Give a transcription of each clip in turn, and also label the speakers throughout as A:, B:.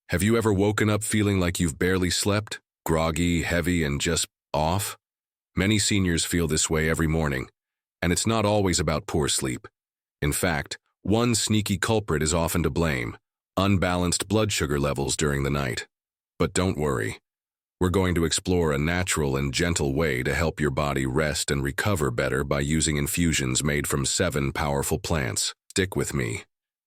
A: Have you ever woken up feeling like you've barely slept, groggy, heavy, and just off? Many seniors feel this way every morning, and it's not always about poor sleep. In fact, one sneaky culprit is often to blame: unbalanced blood sugar levels during the night. But don't worry. We're going to explore a natural and gentle way to help your body rest and recover better by using infusions made from 7 powerful plants. Stick with me,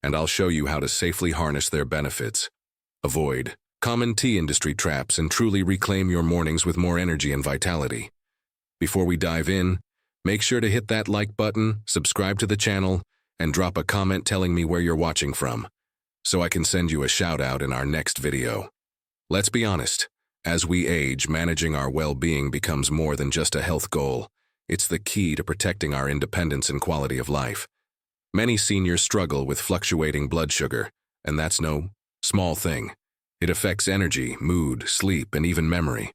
A: and I'll show you how to safely harness their benefits. Avoid common tea industry traps and truly reclaim your mornings with more energy and vitality. Before we dive in, make sure to hit that like button, subscribe to the channel, and drop a comment telling me where you're watching from, so I can send you a shout out in our next video. Let's be honest, as we age, managing our well-being becomes more than just a health goal. It's the key to protecting our independence and quality of life. Many seniors struggle with fluctuating blood sugar, and that's no small thing. It affects energy, mood, sleep, and even memory.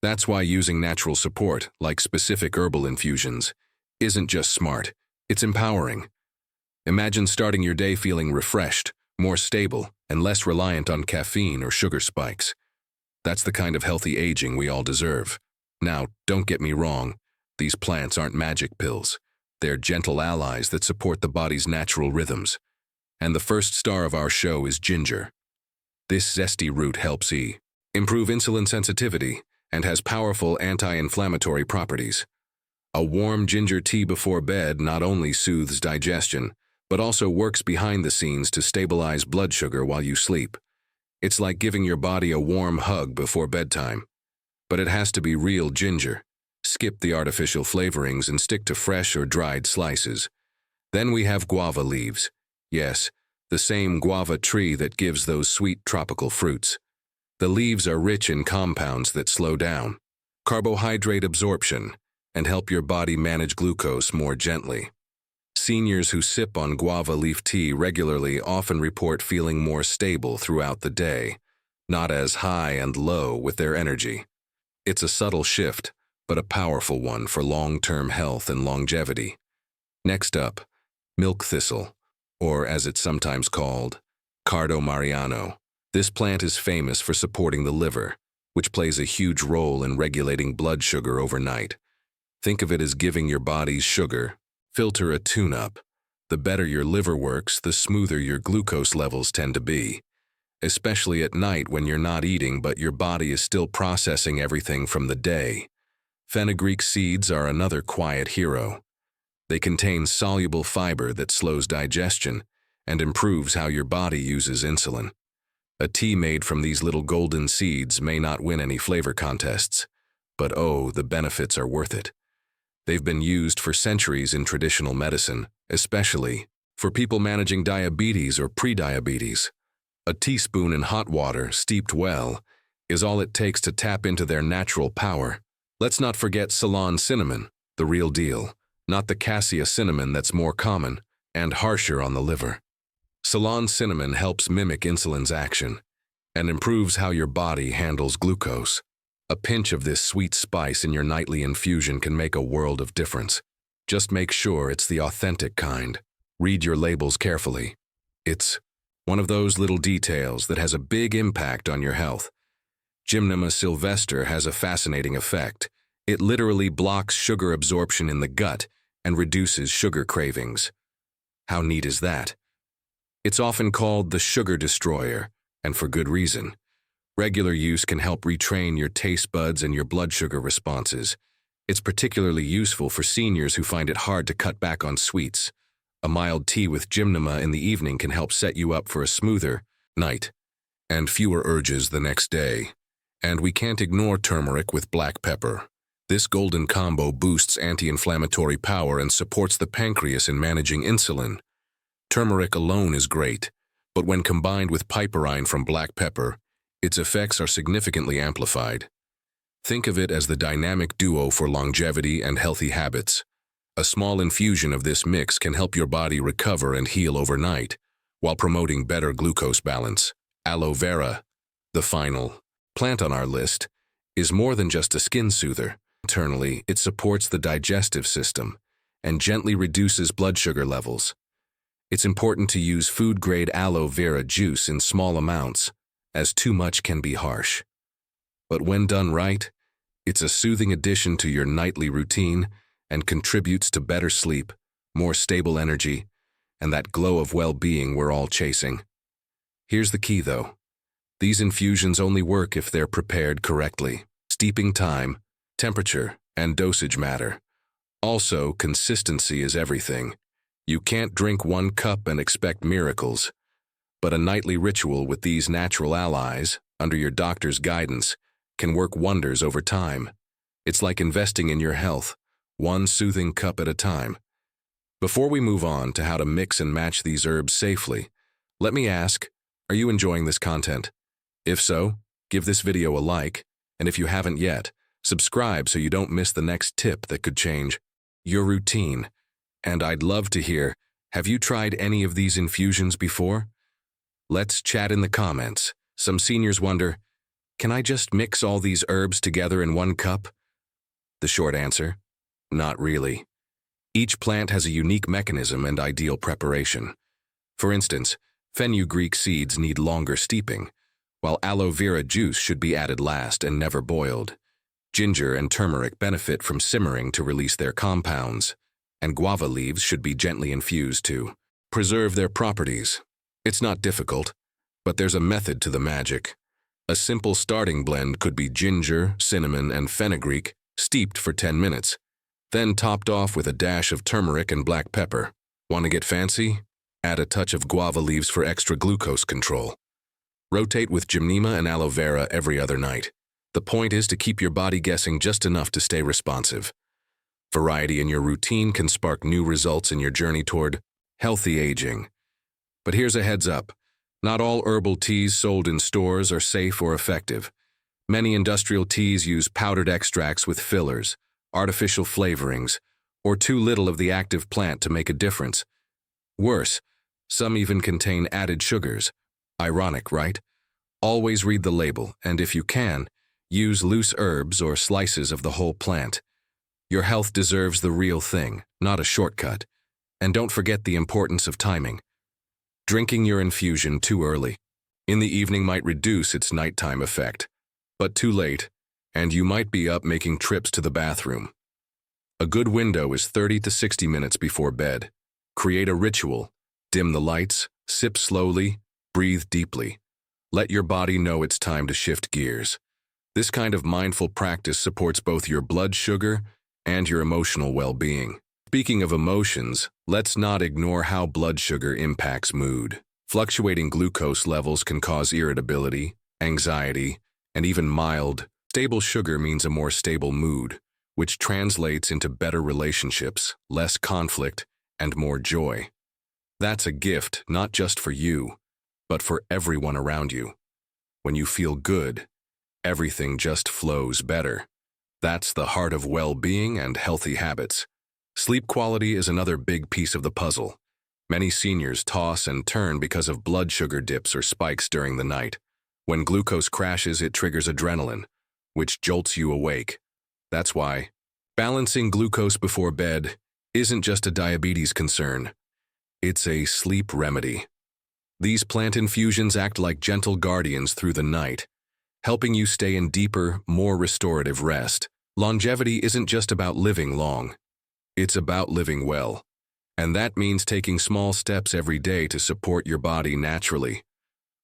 A: That's why using natural support, like specific herbal infusions, isn't just smart, it's empowering. Imagine starting your day feeling refreshed, more stable, and less reliant on caffeine or sugar spikes. That's the kind of healthy aging we all deserve. Now, don't get me wrong, these plants aren't magic pills. They're gentle allies that support the body's natural rhythms. And the first star of our show is ginger. This zesty root helps improve insulin sensitivity and has powerful anti-inflammatory properties. A warm ginger tea before bed not only soothes digestion, but also works behind the scenes to stabilize blood sugar while you sleep. It's like giving your body a warm hug before bedtime. But it has to be real ginger. Skip the artificial flavorings and stick to fresh or dried slices. Then we have guava leaves. Yes, the same guava tree that gives those sweet tropical fruits. The leaves are rich in compounds that slow down carbohydrate absorption and help your body manage glucose more gently. Seniors who sip on guava leaf tea regularly often report feeling more stable throughout the day, not as high and low with their energy. It's a subtle shift, but a powerful one for long-term health and longevity. Next up, milk thistle, or as it's sometimes called, cardo mariano. This plant is famous for supporting the liver, which plays a huge role in regulating blood sugar overnight. Think of it as giving your body's sugar filter a tune-up. The better your liver works, the smoother your glucose levels tend to be, especially at night when you're not eating but your body is still processing everything from the day. Fenugreek seeds are another quiet hero. They contain soluble fiber that slows digestion and improves how your body uses insulin. A tea made from these little golden seeds may not win any flavor contests, but oh, the benefits are worth it. They've been used for centuries in traditional medicine, especially for people managing diabetes or prediabetes. A teaspoon in hot water, steeped well, is all it takes to tap into their natural power. Let's not forget Ceylon cinnamon, the real deal, not the cassia cinnamon that's more common and harsher on the liver. Ceylon cinnamon helps mimic insulin's action and improves how your body handles glucose. A pinch of this sweet spice in your nightly infusion can make a world of difference. Just make sure it's the authentic kind. Read your labels carefully. It's one of those little details that has a big impact on your health. Gymnema sylvestre has a fascinating effect. It literally blocks sugar absorption in the gut and reduces sugar cravings. How neat is that? It's often called the sugar destroyer, and for good reason. Regular use can help retrain your taste buds and your blood sugar responses. It's particularly useful for seniors who find it hard to cut back on sweets. A mild tea with gymnema in the evening can help set you up for a smoother night and fewer urges the next day. And we can't ignore turmeric with black pepper. This golden combo boosts anti-inflammatory power and supports the pancreas in managing insulin. Turmeric alone is great, but when combined with piperine from black pepper, its effects are significantly amplified. Think of it as the dynamic duo for longevity and healthy habits. A small infusion of this mix can help your body recover and heal overnight, while promoting better glucose balance. Aloe vera, the final plant on our list, is more than just a skin soother. Internally, it supports the digestive system and gently reduces blood sugar levels. It's important to use food-grade aloe vera juice in small amounts, as too much can be harsh. But when done right, it's a soothing addition to your nightly routine and contributes to better sleep, more stable energy, and that glow of well-being we're all chasing. Here's the key, though. These infusions only work if they're prepared correctly. Steeping time, temperature, and dosage matter. Also, consistency is everything. You can't drink 1 cup and expect miracles. But a nightly ritual with these natural allies, under your doctor's guidance, can work wonders over time. It's like investing in your health, 1 soothing cup at a time. Before we move on to how to mix and match these herbs safely, let me ask, are you enjoying this content? If so, give this video a like, and if you haven't yet, subscribe so you don't miss the next tip that could change your routine. And I'd love to hear, have you tried any of these infusions before? Let's chat in the comments. Some seniors wonder, can I just mix all these herbs together in 1 cup? The short answer, not really. Each plant has a unique mechanism and ideal preparation. For instance, fenugreek seeds need longer steeping, while aloe vera juice should be added last and never boiled. Ginger and turmeric benefit from simmering to release their compounds, and guava leaves should be gently infused to preserve their properties. It's not difficult, but there's a method to the magic. A simple starting blend could be ginger, cinnamon, and fenugreek, steeped for 10 minutes, then topped off with a dash of turmeric and black pepper. Want to get fancy? Add a touch of guava leaves for extra glucose control. Rotate with gymnema and aloe vera every other night. The point is to keep your body guessing just enough to stay responsive. Variety in your routine can spark new results in your journey toward healthy aging. But here's a heads up. Not all herbal teas sold in stores are safe or effective. Many industrial teas use powdered extracts with fillers, artificial flavorings, or too little of the active plant to make a difference. Worse, some even contain added sugars. Ironic, right? Always read the label, and if you can, use loose herbs or slices of the whole plant. Your health deserves the real thing, not a shortcut. And don't forget the importance of timing. Drinking your infusion too early in the evening might reduce its nighttime effect, but too late, and you might be up making trips to the bathroom. A good window is 30 to 60 minutes before bed. Create a ritual. Dim the lights, sip slowly, breathe deeply. Let your body know it's time to shift gears. This kind of mindful practice supports both your blood sugar and your emotional well-being. Speaking of emotions, let's not ignore how blood sugar impacts mood. Fluctuating glucose levels can cause irritability, anxiety, and even mild. Stable sugar means a more stable mood, which translates into better relationships, less conflict, and more joy. That's a gift not just for you, but for everyone around you. When you feel good, everything just flows better. That's the heart of well-being and healthy habits. Sleep quality is another big piece of the puzzle. Many seniors toss and turn because of blood sugar dips or spikes during the night. When glucose crashes, it triggers adrenaline, which jolts you awake. That's why balancing glucose before bed isn't just a diabetes concern. It's a sleep remedy. These plant infusions act like gentle guardians through the night, helping you stay in deeper, more restorative rest. Longevity isn't just about living long. It's about living well. And that means taking small steps every day to support your body naturally.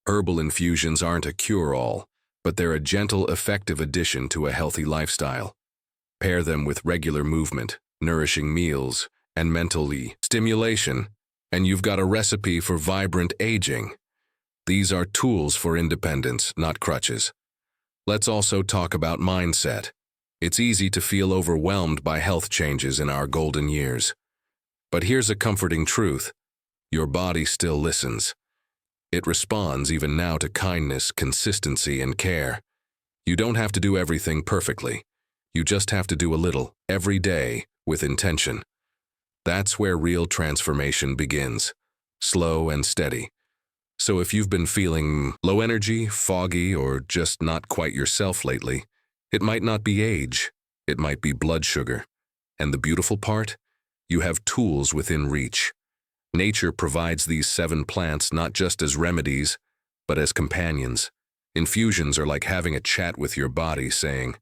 A: Herbal infusions aren't a cure-all, but they're a gentle, effective addition to a healthy lifestyle. Pair them with regular movement, nourishing meals, and mentally stimulation, and you've got a recipe for vibrant aging. These are tools for independence, not crutches. Let's also talk about mindset. It's easy to feel overwhelmed by health changes in our golden years. But here's a comforting truth. Your body still listens. It responds even now to kindness, consistency, and care. You don't have to do everything perfectly. You just have to do a little, every day, with intention. That's where real transformation begins, slow and steady. So if you've been feeling low energy, foggy, or just not quite yourself lately, it might not be age, it might be blood sugar. And the beautiful part? You have tools within reach. Nature provides these 7 plants not just as remedies, but as companions. Infusions are like having a chat with your body saying,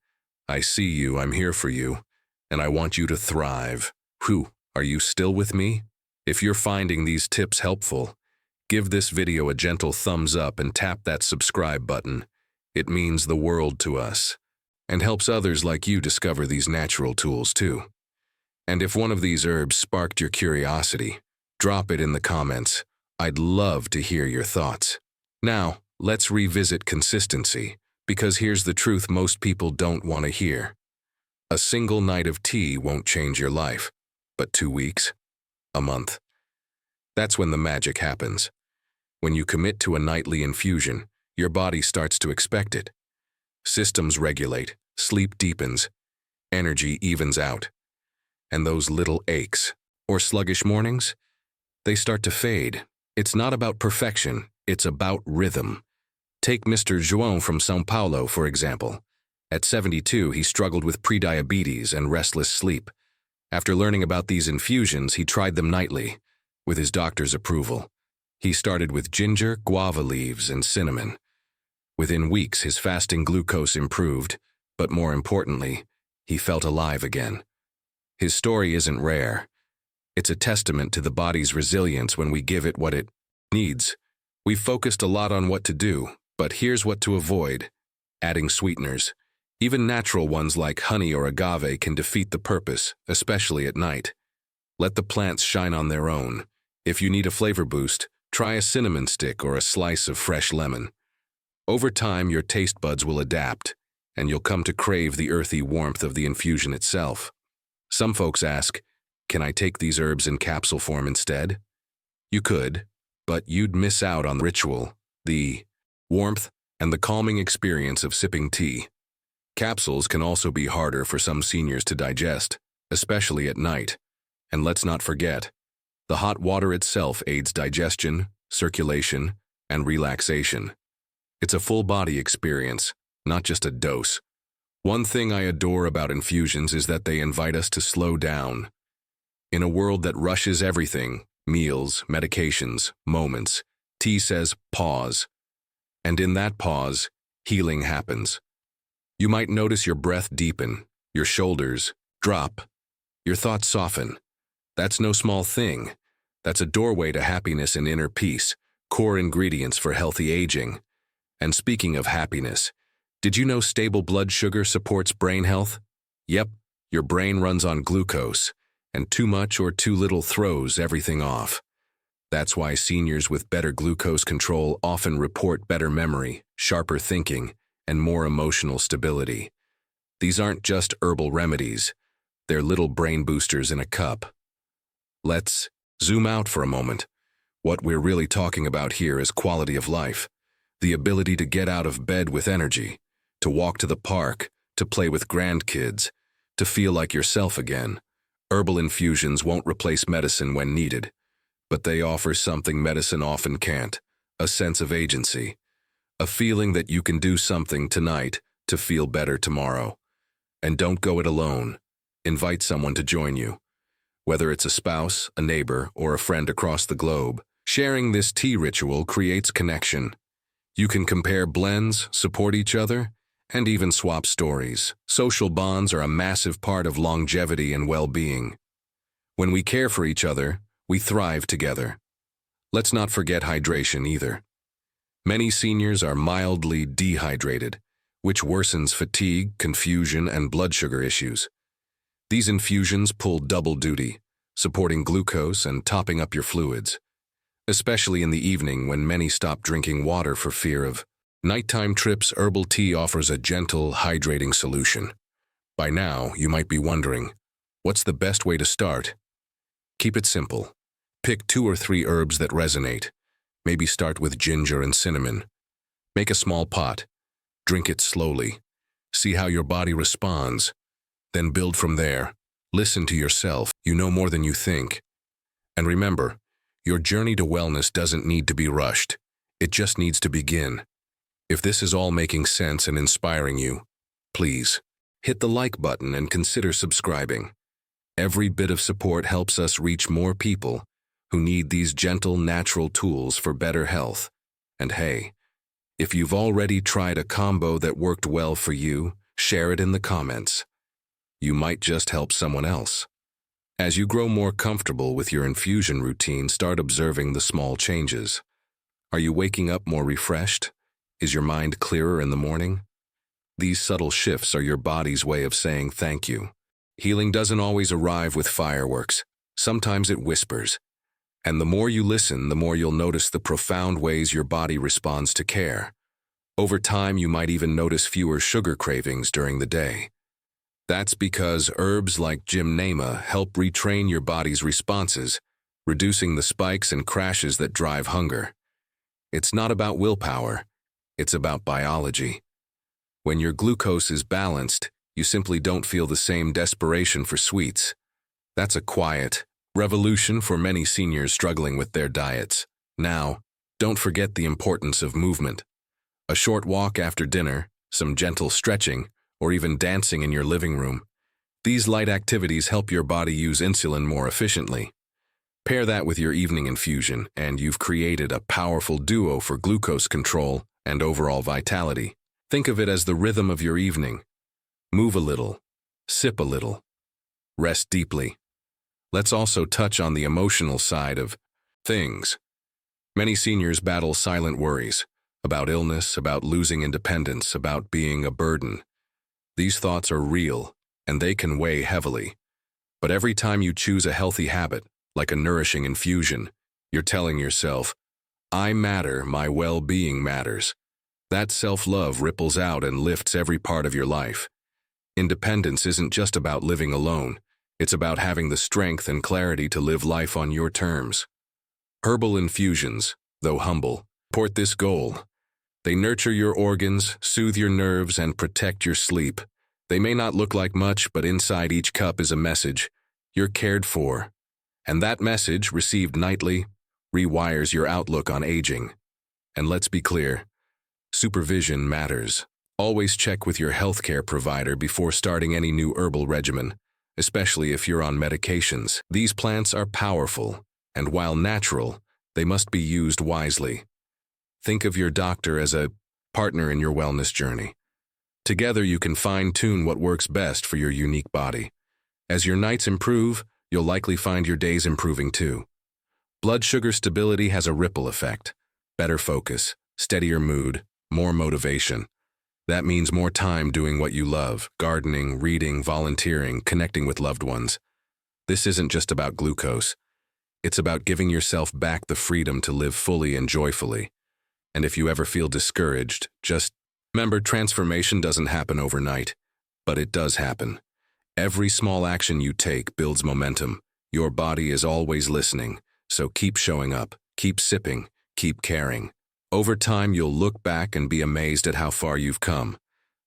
A: I see you, I'm here for you, and I want you to thrive. Whew, are you still with me? If you're finding these tips helpful, give this video a gentle thumbs up and tap that subscribe button. It means the world to us, and helps others like you discover these natural tools too. And if one of these herbs sparked your curiosity, drop it in the comments. I'd love to hear your thoughts. Now, let's revisit consistency, because here's the truth most people don't want to hear. A single night of tea won't change your life, but 2 weeks, a month. That's when the magic happens. When you commit to a nightly infusion, your body starts to expect it. Systems regulate, sleep deepens, energy evens out. And those little aches, or sluggish mornings, they start to fade. It's not about perfection, it's about rhythm. Take Mr. João from São Paulo, for example. At 72, he struggled with prediabetes and restless sleep. After learning about these infusions, he tried them nightly, with his doctor's approval. He started with ginger, guava leaves, and cinnamon. Within weeks, his fasting glucose improved, but more importantly, he felt alive again. His story isn't rare. It's a testament to the body's resilience when we give it what it needs. We've focused a lot on what to do, but here's what to avoid: adding sweeteners. Even natural ones like honey or agave can defeat the purpose, especially at night. Let the plants shine on their own. If you need a flavor boost, try a cinnamon stick or a slice of fresh lemon. Over time, your taste buds will adapt, and you'll come to crave the earthy warmth of the infusion itself. Some folks ask, can I take these herbs in capsule form instead? You could, but you'd miss out on the ritual, the warmth, and the calming experience of sipping tea. Capsules can also be harder for some seniors to digest, especially at night. And let's not forget, the hot water itself aids digestion, circulation, and relaxation. It's a full-body experience, not just a dose. One thing I adore about infusions is that they invite us to slow down. In a world that rushes everything, meals, medications, moments, tea says pause. And in that pause, healing happens. You might notice your breath deepen, your shoulders drop, your thoughts soften. That's no small thing. That's a doorway to happiness and inner peace, core ingredients for healthy aging. And speaking of happiness, did you know stable blood sugar supports brain health? Yep, your brain runs on glucose, and too much or too little throws everything off. That's why seniors with better glucose control often report better memory, sharper thinking, and more emotional stability. These aren't just herbal remedies, they're little brain boosters in a cup. Let's zoom out for a moment. What we're really talking about here is quality of life, the ability to get out of bed with energy, to walk to the park, to play with grandkids, to feel like yourself again. Herbal infusions won't replace medicine when needed, but they offer something medicine often can't: a sense of agency, a feeling that you can do something tonight to feel better tomorrow. And don't go it alone. Invite someone to join you. Whether it's a spouse, a neighbor, or a friend across the globe, sharing this tea ritual creates connection. You can compare blends, support each other, and even swap stories. Social bonds are a massive part of longevity and well-being. When we care for each other, we thrive together. Let's not forget hydration either. Many seniors are mildly dehydrated, which worsens fatigue, confusion, and blood sugar issues. These infusions pull double duty, supporting glucose and topping up your fluids, especially in the evening when many stop drinking water for fear of nighttime trips. Herbal tea offers a gentle, hydrating solution. By now, you might be wondering, what's the best way to start? Keep it simple. Pick 2 or 3 herbs that resonate. Maybe start with ginger and cinnamon. Make a small pot. Drink it slowly. See how your body responds. Then build from there. Listen to yourself. You know more than you think. And remember, your journey to wellness doesn't need to be rushed. It just needs to begin. If this is all making sense and inspiring you, please hit the like button and consider subscribing. Every bit of support helps us reach more people who need these gentle, natural tools for better health. And hey, If you've already tried a combo that worked well for you, share it in the comments. You might just help someone else. As you grow more comfortable with your infusion routine, start observing the small changes. Are you waking up more refreshed? Is your mind clearer in the morning? These subtle shifts are your body's way of saying thank you. Healing doesn't always arrive with fireworks. Sometimes it whispers. And the more you listen, the more you'll notice the profound ways your body responds to care. Over time, you might even notice fewer sugar cravings during the day. That's because herbs like gymnema help retrain your body's responses, reducing the spikes and crashes that drive hunger. It's not about willpower, it's about biology. When your glucose is balanced, you simply don't feel the same desperation for sweets. That's a quiet revolution for many seniors struggling with their diets. Now, don't forget the importance of movement. A short walk after dinner, some gentle stretching, or even dancing in your living room. These light activities help your body use insulin more efficiently. Pair that with your evening infusion, and you've created a powerful duo for glucose control and overall vitality. Think of it as the rhythm of your evening. Move a little, sip a little, rest deeply. Let's also touch on the emotional side of things. Many seniors battle silent worries about illness, about losing independence, about being a burden. These thoughts are real, and they can weigh heavily. But every time you choose a healthy habit, like a nourishing infusion, you're telling yourself, I matter, my well-being matters. That self-love ripples out and lifts every part of your life. Independence isn't just about living alone. It's about having the strength and clarity to live life on your terms. Herbal infusions, though humble, support this goal. They nurture your organs, soothe your nerves, and protect your sleep. They may not look like much, but inside each cup is a message. You're cared for. And that message, received nightly, rewires your outlook on aging. And let's be clear, supervision matters. Always check with your healthcare provider before starting any new herbal regimen, especially if you're on medications. These plants are powerful, and while natural, they must be used wisely. Think of your doctor as a partner in your wellness journey. Together, you can fine-tune what works best for your unique body. As your nights improve, you'll likely find your days improving too. Blood sugar stability has a ripple effect. Better focus, steadier mood, more motivation. That means more time doing what you love, gardening, reading, volunteering, connecting with loved ones. This isn't just about glucose. It's about giving yourself back the freedom to live fully and joyfully. And if you ever feel discouraged, just remember, transformation doesn't happen overnight, but it does happen. Every small action you take builds momentum. Your body is always listening, so keep showing up, keep sipping, keep caring. Over time, you'll look back and be amazed at how far you've come.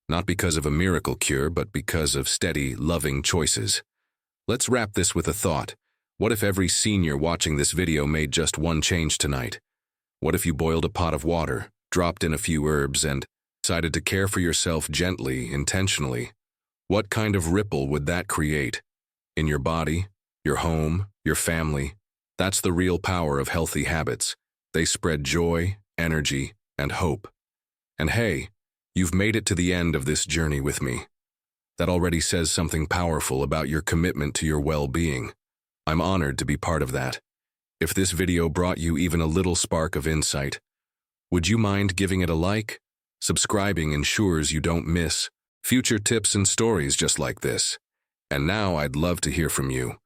A: Not because of a miracle cure, but because of steady, loving choices. Let's wrap this with a thought. What if every senior watching this video made just one change tonight? What if you boiled a pot of water, dropped in a few herbs, and decided to care for yourself gently, intentionally? What kind of ripple would that create? In your body, your home, your family? That's the real power of healthy habits. They spread joy, energy, and hope. And hey, you've made it to the end of this journey with me. That already says something powerful about your commitment to your well-being. I'm honored to be part of that. If this video brought you even a little spark of insight, would you mind giving it a like? Subscribing ensures you don't miss future tips and stories just like this. And now I'd love to hear from you.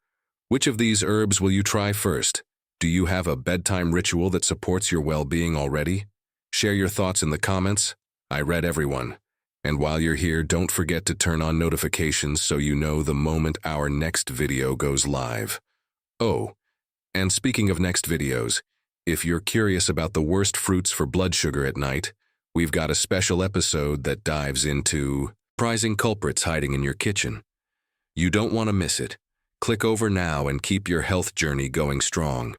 A: Which of these herbs will you try first? Do you have a bedtime ritual that supports your well-being already? Share your thoughts in the comments. I read everyone. And while you're here, don't forget to turn on notifications so you know the moment our next video goes live. Oh, and speaking of next videos, if you're curious about the worst fruits for blood sugar at night, we've got a special episode that dives into surprising culprits hiding in your kitchen. You don't want to miss it. Click over now and keep your health journey going strong.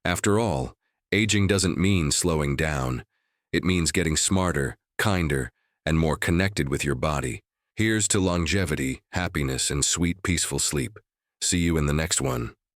A: After all, aging doesn't mean slowing down. It means getting smarter, kinder, and more connected with your body. Here's to longevity, happiness, and sweet, peaceful sleep. See you in the next one.